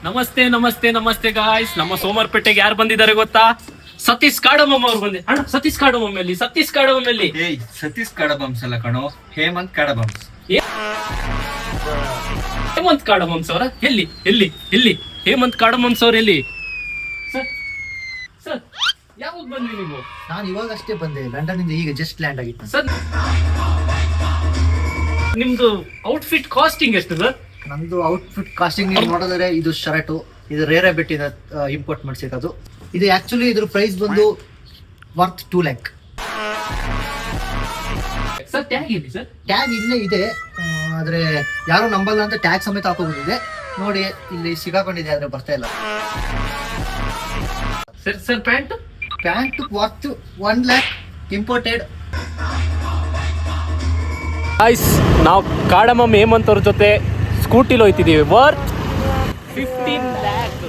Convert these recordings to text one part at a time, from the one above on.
ನಮಸ್ತೆ ನಮಸ್ತೆ ನಮಸ್ತೆ ಗಾಯ್ಸ್. ನಮ್ಮ ಸೋಮವಾರಪೇಟೆಗೆ ಯಾರು ಬಂದಿದ್ದಾರೆ ಗೊತ್ತಾ? ಸತೀಶ್ ಕಾಡಬೊಮ್ಮ ಅವ್ರು ಬಂದಿ. ಅಣ್ಣ ಸತೀಶ್ ಕಾಡಬೊಮ್ಮಲ್ಲಿ ಏಯ್ ಸತೀಶ್ ಕಾಡಬಂಸ್ ಅಲ್ಲ ಕಣೋ, ಹೇಮಂತ್ ಕಾಡಬಂಸ್. ಹೇಮಂತ್ ಕಾಡಬೊಮ್ಸ್ ಅವರ ಎಲ್ಲಿ ಎಲ್ಲಿ ಎಲ್ಲಿ ಹೇಮಂತ್ ಕಾಡಬೊಮ್ಸ್ ಅವ್ರು ಎಲ್ಲಿ? ಸರ್ ಸರ್ ಯಾವಾಗ ಬಂದ್ರಿ ನೀವು? ನಾನು ಇವಾಗ ಅಷ್ಟೇ ಬಂದೆ, ಲಂಡನ್ ಇಂದ ಈಗ ಜಸ್ಟ್ ಲ್ಯಾಂಡ್ ಆಗಿತ್ತು ಸರ್ ನಿಮ್ದು ಔಟ್ಫಿಟ್ ಕಾಸ್ಟಿಂಗ್ ಎಷ್ಟು ಸರ್? ನಮ್ದು ಔಟ್ಫಿಟ್ ಕಾಸ್ಟಿಂಗ್ ನೋಡಿದ್ರೆ ಇದು ಶರ್ಟು, ಇದು ರೇರೆ ಬೆಟ್ಟಿಂದ ಇಂಪೋರ್ಟ್ ಮಾಡಿಸಿರೋದು. ಇದು ಆಕ್ಚುಲಿ ಇದ್ರ ಪ್ರೈಸ್ ಬಂದು ವರ್ತ್ 2 lakh. ಸರ್ ಟ್ಯಾಗ್ ಇದೆ ಸರ್? ಟ್ಯಾಗ್ ಇಲ್ಲೇ ಇದೆ, ಆದ್ರೆ ಯಾರು ನಂಬಲ್ಲ ಅಂತ ಟ್ಯಾಗ್ ಸಮೇತ ಹಾಕೋಬಿಟ್ಟಿದೆ. ನೋಡಿ ಇಲ್ಲಿ ಸಿಗಾಕೊಂಡಿದೆ, ಆದ್ರೆ ಬರ್ತಾ ಇಲ್ಲ. Sir sir pant worth 1 lakh imported. Guys, ನಾವು ಕಾಡಮಮ್ಮ ಹೇಮಂತ್ ಅವ್ರ ಜೊತೆ ಸ್ಕೂಟಿಲಿ ಹೋಯ್ತಿದ್ದೀವಿ. ವರ್ತ್ 15 lakh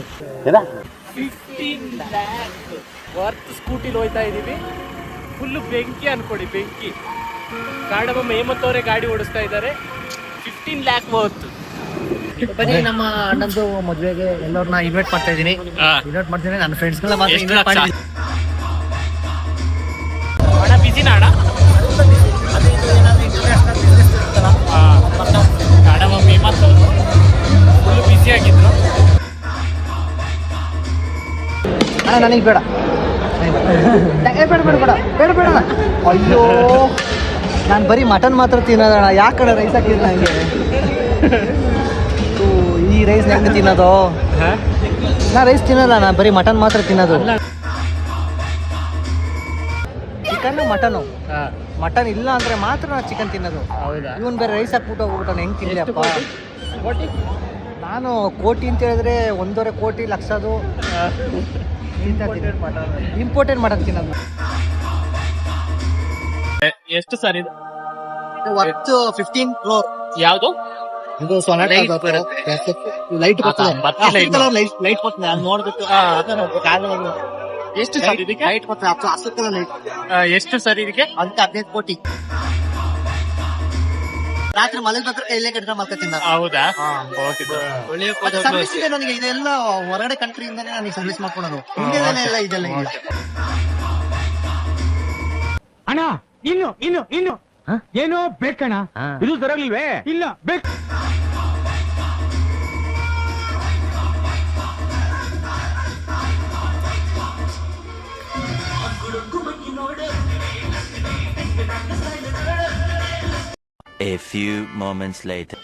ವರ್ತ್ ಸ್ಕೂಟಿಲಿ ಹೋಯ್ತಾ ಇದ್ದೀವಿ. ಫುಲ್ಲು ಬೆಂಕಿ ಅನ್ಕೊಡಿ, ಬೆಂಕಿ. ಕಾಡಮಮ್ಮ ಹೇಮಂತ್ ಅವರೇ ಗಾಡಿ ಓಡಿಸ್ತಾ ಇದ್ದಾರೆ. 15 lakh ವರ್ತ್. ಬನ್ನಿ, ನಮ್ಮ ಅಣ್ಣಂದು ಮದುವೆಗೆ ಎಲ್ಲರನ್ನ ಇನ್ವೈಟ್ ಮಾಡ್ತಾ ಇದ್ದೀನಿ. ನನ್ನ ಫ್ರೆಂಡ್ಸ್ಗೆಲ್ಲ ಮಾತ್ರ ಇನ್ವೈಟ್ ಮಾಡಿದ್ದೀನಿ. ಅಣ್ಣ ಬಿಸಿನಾ ಅಣ್ಣ? ಕಾಡಮಮ್ಮ ಹೇಮಂತ್ ಅವರು ಫುಲ್ಲು ಬಿಸಿ ಆಗಿದ್ರು. ಅಣ್ಣ ನನಗೆ ಬೇಡ ಬೇಡ ಬೇಡ. ಅಯ್ಯೋ, ನಾನು ಬರೀ ಮಟನ್ ಮಾತ್ರ ತಿನ್ನೋದಣ್ಣ. ಯಾಕಡೆ ರೈಸ್ ಹಾಕಿದ್ರೆ ನನಗೆ ಈ ರೈಸ್ ಹೆಂಗೆ ತಿನ್ನೋದು? ನಾ ರೈಸ್ ತಿನ್ನಲ್ಲ, ನಾನು ಬರೀ ಮಟನ್ ಮಾತ್ರ ತಿನ್ನೋದು. ಚಿಕನ್ ಮಟನು, ಮಟನ್ ಇಲ್ಲ ಅಂದ್ರೆ ಮಾತ್ರ ನಾನು ಚಿಕನ್ ತಿನ್ನೋದು. ಹೌದಾ? ಇವನ್ ಬೇರೆ ರೈಸ್ ಹಾಕ್ಬಿಟ್ಟು ಹೋಗ್ಬಿಟ್ಟು ಹೆಂಗೆ ತಿನ್ನಲಪ್ಪ. ನಾನು ಕೋಟಿ ಅಂತ ಹೇಳಿದ್ರೆ 1.5 ಕೋಟಿ ಲಕ್ಷದು ಇಂಪೋರ್ಟೆಡ್ ಮಟನ್ ತಿನ್ನೋದು. ಎಷ್ಟು ಸರ್ ಇದು? Worth 15 crore. ಯಾವುದು? ಇದು ಸೊನಾಟ ಲೈಟ್ ಬರ್ತದೆ, ಲೈಟ್ ಬರ್ತದೆ, ನಾನು ನೋಡ್ಬಿಟ್ಟು ಎಷ್ಟು ಸರ್ ಇದಕ್ಕೆ? ಲೈಟ್ ಬರ್ತದೆ, ಹಸು ಕಲರ್ ಲೈಟ್. ಎಷ್ಟು ಸರ್ ಇದಕ್ಕೆ? ಅದಕ್ಕೆ 15 ಕೋಟಿ. ರಾತ್ರಿ ಮಳೆ ಬಂದ್ರೆ ಕೈಲೇ ಕಟ್ಟ ಮಲ್ಕೊತೀನಿ. ಹೌದಾ? ಸರ್ವಿಸ್ ಇದೆ ನನಗೆ. ಇದೆಲ್ಲ ಹೊರಗಡೆ ಕಂಟ್ರಿಯಿಂದಾನೇ ನನಗೆ ಸರ್ವಿಸ್ ಮಾಡ್ಕೊಳೋದು. ಇಂಡಿಯಾದಲ್ಲೇ ಎಲ್ಲ ಇದೆಲ್ಲ ಇಲ್ಲ. ಅಣ್ಣ ಇನ್ನು ಏನೋ ಬೇಕಣ್ಣ, ಇದು ತರಲಿಲ್ವೇ? ಇಲ್ಲ ಬೇಕು. A few moments later.